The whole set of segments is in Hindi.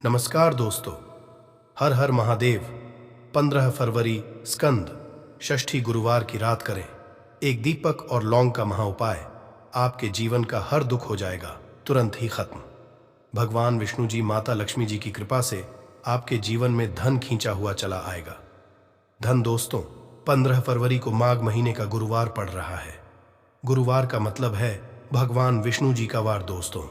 नमस्कार दोस्तों। हर हर महादेव। 15 फरवरी स्कंद षष्ठी गुरुवार की रात करें एक दीपक और लौंग का महा उपाय। आपके जीवन का हर दुख हो जाएगा तुरंत ही खत्म। भगवान विष्णु जी माता लक्ष्मी जी की कृपा से आपके जीवन में धन खींचा हुआ चला आएगा। धन दोस्तों, 15 फरवरी को माघ महीने का गुरुवार पड़ रहा है। गुरुवार का मतलब है भगवान विष्णु जी का वार दोस्तों।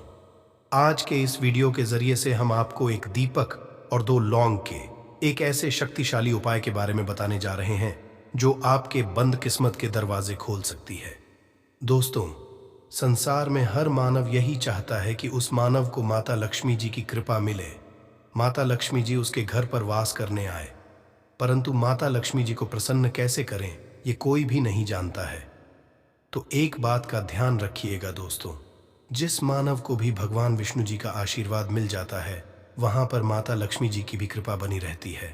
आज के इस वीडियो के जरिए से हम आपको एक दीपक और 2 लौंग के एक ऐसे शक्तिशाली उपाय के बारे में बताने जा रहे हैं जो आपके बंद किस्मत के दरवाजे खोल सकती है। दोस्तों, संसार में हर मानव यही चाहता है कि उस मानव को माता लक्ष्मी जी की कृपा मिले, माता लक्ष्मी जी उसके घर पर वास करने आए। परंतु माता लक्ष्मी जी को प्रसन्न कैसे करें, ये कोई भी नहीं जानता है। तो एक बात का ध्यान रखिएगा दोस्तों, जिस मानव को भी भगवान विष्णु जी का आशीर्वाद मिल जाता है वहां पर माता लक्ष्मी जी की भी कृपा बनी रहती है।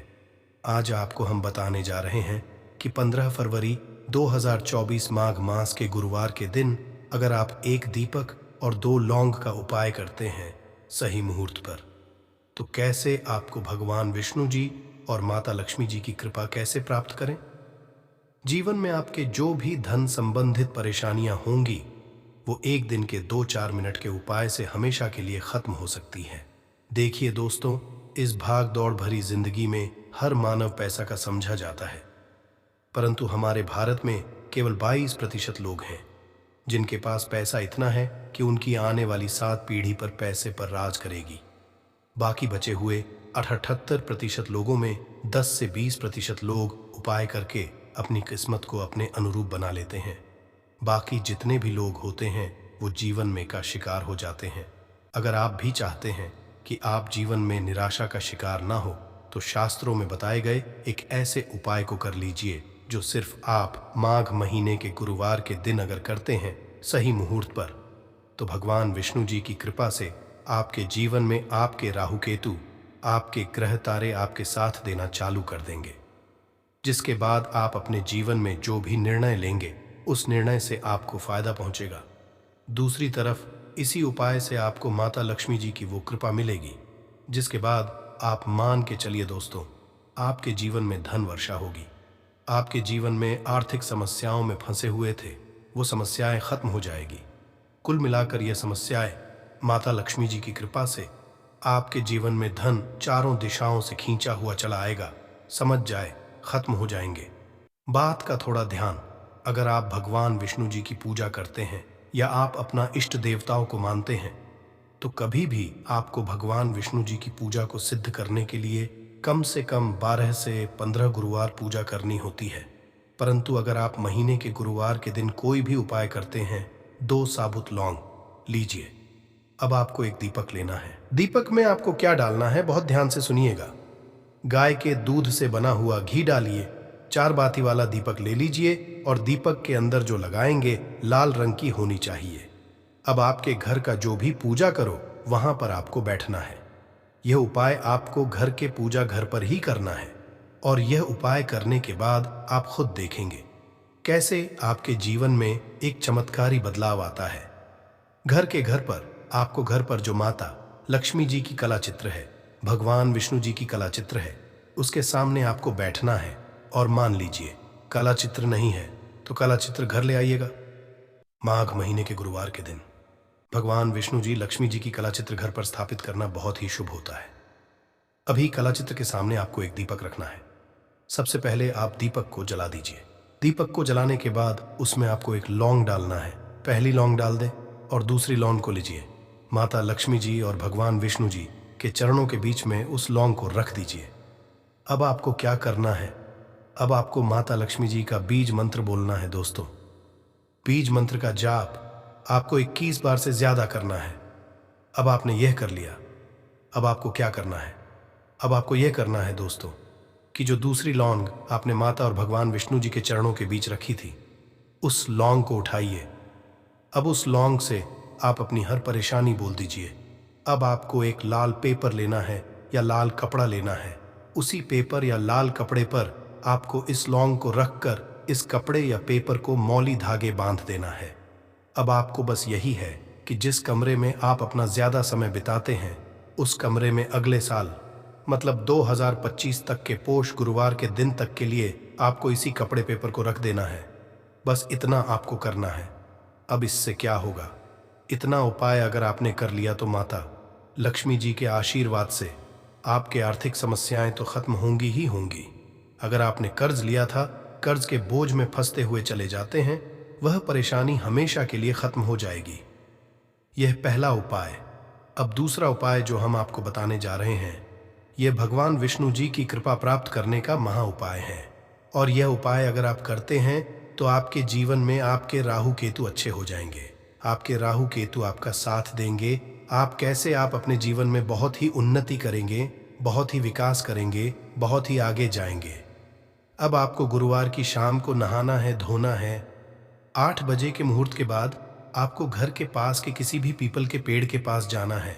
आज आपको हम बताने जा रहे हैं कि 15 फरवरी 2024 माघ मास के गुरुवार के दिन अगर आप एक दीपक और 2 लौंग का उपाय करते हैं सही मुहूर्त पर, तो कैसे आपको भगवान विष्णु जी और माता लक्ष्मी जी की कृपा कैसे प्राप्त करें। जीवन में आपके जो भी धन संबंधित परेशानियां होंगी वो एक दिन के 2-4 मिनट के उपाय से हमेशा के लिए खत्म हो सकती हैं। देखिए दोस्तों, इस भाग दौड़ भरी जिंदगी में हर मानव पैसा का समझा जाता है, परंतु हमारे भारत में केवल 22% लोग हैं जिनके पास पैसा इतना है कि उनकी आने वाली 7 पीढ़ी पर पैसे पर राज करेगी। बाकी बचे हुए 78% लोगों में 10 से 20% लोग उपाय करके अपनी किस्मत को अपने अनुरूप बना लेते हैं। बाकी जितने भी लोग होते हैं वो जीवन में का शिकार हो जाते हैं। अगर आप भी चाहते हैं कि आप जीवन में निराशा का शिकार ना हो, तो शास्त्रों में बताए गए एक ऐसे उपाय को कर लीजिए जो सिर्फ आप माघ महीने के गुरुवार के दिन अगर करते हैं सही मुहूर्त पर, तो भगवान विष्णु जी की कृपा से आपके जीवन में आपके राहु केतु, आपके ग्रह तारे आपके साथ देना चालू कर देंगे, जिसके बाद आप अपने जीवन में जो भी निर्णय लेंगे उस निर्णय से आपको फायदा पहुंचेगा। दूसरी तरफ इसी उपाय से आपको माता लक्ष्मी जी की वो कृपा मिलेगी जिसके बाद आप मान के चलिए दोस्तों, आपके जीवन में धन वर्षा होगी। आपके जीवन में आर्थिक समस्याओं में फंसे हुए थे वो समस्याएं खत्म हो जाएगी। कुल मिलाकर ये समस्याएं माता लक्ष्मी जी की कृपा से आपके जीवन में धन चारों दिशाओं से खींचा हुआ चला आएगा। समझ जाए, खत्म हो जाएंगे। बात का थोड़ा ध्यान, अगर आप भगवान विष्णु जी की पूजा करते हैं या आप अपना इष्ट देवताओं को मानते हैं, तो कभी भी आपको भगवान विष्णु जी की पूजा को सिद्ध करने के लिए कम से कम 12 से 15 गुरुवार पूजा करनी होती है। परंतु अगर आप महीने के गुरुवार के दिन कोई भी उपाय करते हैं, 2 साबुत लौंग लीजिए। अब आपको एक दीपक लेना है। दीपक में आपको क्या डालना है बहुत ध्यान से सुनिएगा। गाय के दूध से बना हुआ घी डालिए। 4 बाती वाला दीपक ले लीजिए और दीपक के अंदर जो लगाएंगे लाल रंग की होनी चाहिए। अब आपके घर का जो भी पूजा करो वहां पर आपको बैठना है। यह उपाय आपको घर के पूजा घर पर ही करना है और यह उपाय करने के बाद आप खुद देखेंगे कैसे आपके जीवन में एक चमत्कारी बदलाव आता है। घर पर आपको घर पर जो माता लक्ष्मी जी की कला चित्र है, भगवान विष्णु जी की कला चित्र है, उसके सामने आपको बैठना है और मान लीजिए कला चित्र नहीं है तो कला चित्र घर ले आइएगा। माघ महीने के गुरुवार के दिन भगवान विष्णु जी लक्ष्मी जी की कला चित्र घर पर स्थापित करना बहुत ही शुभ होता है। अभी कला चित्र के सामने आपको एक दीपक रखना है। सबसे पहले आप दीपक को जला दीजिए। दीपक को जलाने के बाद उसमें आपको एक लौंग डालना है। पहली लौंग डाल दें और दूसरी लौंग को लीजिए। माता लक्ष्मी जी और भगवान विष्णु जी के चरणों के बीच में उस लौंग को रख दीजिए। अब आपको क्या करना है, अब आपको माता लक्ष्मी जी का बीज मंत्र बोलना है दोस्तों। बीज मंत्र का जाप आपको 21 बार से ज्यादा करना है। अब आपने यह कर लिया, अब आपको क्या करना है, अब आपको यह करना है दोस्तों कि जो दूसरी लौंग आपने माता और भगवान विष्णु जी के चरणों के बीच रखी थी, उस लौंग को उठाइए। अब उस लौंग से आप अपनी हर परेशानी बोल दीजिए। अब आपको एक लाल पेपर लेना है या लाल कपड़ा लेना है। उसी पेपर या लाल कपड़े पर आपको इस लौंग को रखकर इस कपड़े या पेपर को मौली धागे बांध देना है। अब आपको बस यही है कि जिस कमरे में आप अपना ज्यादा समय बिताते हैं उस कमरे में अगले साल मतलब 2025 तक के पोष गुरुवार के दिन तक के लिए आपको इसी कपड़े पेपर को रख देना है। बस इतना आपको करना है। अब इससे क्या होगा? इतना उपाय अगर आपने कर लिया तो माता लक्ष्मी जी के आशीर्वाद से आपके आर्थिक समस्याएं तो खत्म होंगी ही होंगी। अगर आपने कर्ज लिया था, कर्ज के बोझ में फंसते हुए चले जाते हैं, वह परेशानी हमेशा के लिए खत्म हो जाएगी। यह पहला उपाय। अब दूसरा उपाय जो हम आपको बताने जा रहे हैं, यह भगवान विष्णु जी की कृपा प्राप्त करने का महा उपाय है। और यह उपाय अगर आप करते हैं तो आपके जीवन में आपके राहु केतु अच्छे हो जाएंगे। आपके राहु केतु आपका साथ देंगे। आप अपने जीवन में बहुत ही उन्नति करेंगे, बहुत ही विकास करेंगे, बहुत ही आगे जाएंगे। अब आपको गुरुवार की शाम को नहाना है, धोना है। 8 बजे के मुहूर्त के बाद आपको घर के पास के किसी भी पीपल के पेड़ के पास जाना है।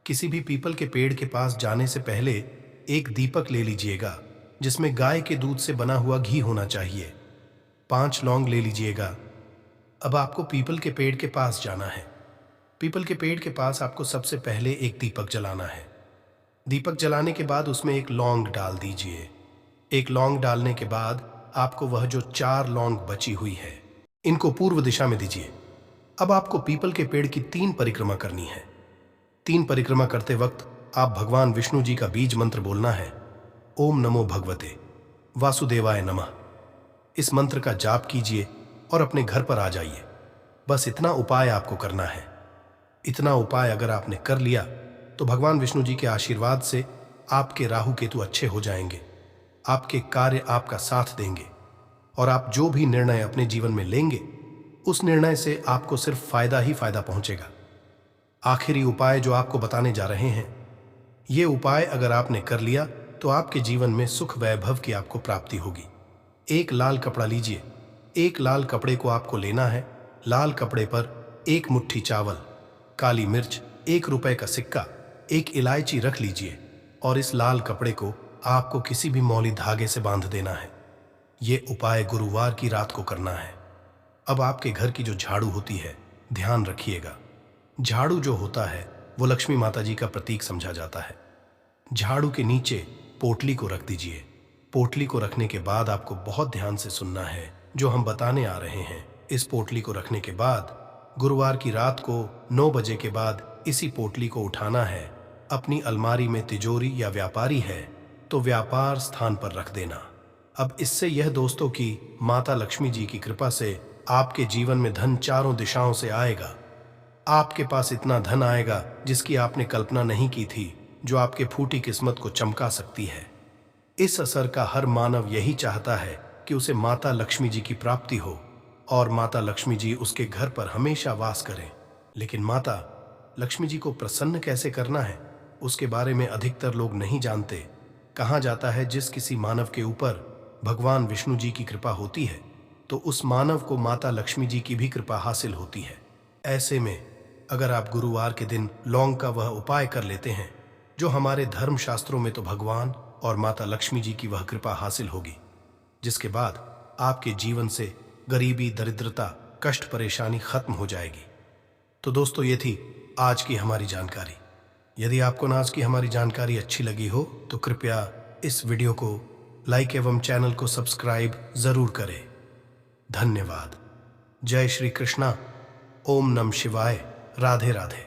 किसी भी पीपल के पेड़ के पास जाने से पहले एक दीपक ले लीजिएगा जिसमें गाय के दूध से बना हुआ घी होना चाहिए। 5 लौंग ले लीजिएगा। अब आपको पीपल के पेड़ के पास जाना है। पीपल के पेड़ के पास आपको सबसे पहले एक दीपक जलाना है। दीपक जलाने के बाद उसमें एक लौंग डाल दीजिए। एक लौंग डालने के बाद आपको वह जो 4 लौंग बची हुई है, इनको पूर्व दिशा में दीजिए। अब आपको पीपल के पेड़ की 3 परिक्रमा करनी है। 3 परिक्रमा करते वक्त आप भगवान विष्णु जी का बीज मंत्र बोलना है, ओम नमो भगवते वासुदेवाय नमः। इस मंत्र का जाप कीजिए और अपने घर पर आ जाइए। बस इतना उपाय आपको करना है। इतना उपाय अगर आपने कर लिया तो भगवान विष्णु जी के आशीर्वाद से आपके राहु केतु अच्छे हो जाएंगे। आपके कार्य आपका साथ देंगे और आप जो भी निर्णय अपने जीवन में लेंगे, उस निर्णय से आपको सिर्फ फायदा ही फायदा पहुंचेगा। आखिरी उपाय जो आपको बताने जा रहे हैं, ये उपाय अगर आपने कर लिया तो आपके जीवन में सुख वैभव की आपको प्राप्ति होगी। एक लाल कपड़ा लीजिए। एक लाल कपड़े को आपको लेना है। लाल कपड़े पर 1 मुट्ठी चावल, काली मिर्च, 1 रुपए का सिक्का, 1 इलायची रख लीजिए और इस लाल कपड़े को आपको किसी भी मौली धागे से बांध देना है। ये उपाय गुरुवार की रात को करना है। अब आपके घर की जो झाड़ू होती है, ध्यान रखिएगा, झाड़ू जो होता है वो लक्ष्मी माता जी का प्रतीक समझा जाता है। झाड़ू के नीचे पोटली को रख दीजिए। पोटली को रखने के बाद आपको बहुत ध्यान से सुनना है जो हम बताने आ रहे हैं। इस पोटली को रखने के बाद गुरुवार की रात को 9 बजे के बाद इसी पोटली को उठाना है। अपनी अलमारी में तिजोरी या व्यापारी है तो व्यापार स्थान पर रख देना। अब इससे यह दोस्तों की माता लक्ष्मी जी की कृपा से आपके जीवन में धन चारों दिशाओं से आएगा। आपके पास इतना धन आएगा जिसकी आपने कल्पना नहीं की थी, जो आपके फूटी किस्मत को चमका सकती है। इस असर का हर मानव यही चाहता है कि उसे माता लक्ष्मी जी की प्राप्ति हो और माता लक्ष्मी जी उसके घर पर हमेशा वास करें। लेकिन माता लक्ष्मी जी को प्रसन्न कैसे करना है, उसके बारे में अधिकतर लोग नहीं जानते। कहा जाता है जिस किसी मानव के ऊपर भगवान विष्णु जी की कृपा होती है तो उस मानव को माता लक्ष्मी जी की भी कृपा हासिल होती है। ऐसे में अगर आप गुरुवार के दिन लौंग का वह उपाय कर लेते हैं जो हमारे धर्म शास्त्रों में तो भगवान और माता लक्ष्मी जी की वह कृपा हासिल होगी, जिसके बाद आपके जीवन से गरीबी, दरिद्रता, कष्ट, परेशानी खत्म हो जाएगी। तो दोस्तों, ये थी आज की हमारी जानकारी। यदि आपको आज की हमारी जानकारी अच्छी लगी हो तो कृपया इस वीडियो को लाइक एवं चैनल को सब्सक्राइब जरूर करें। धन्यवाद। जय श्री कृष्णा। ओम नमः शिवाय। राधे राधे।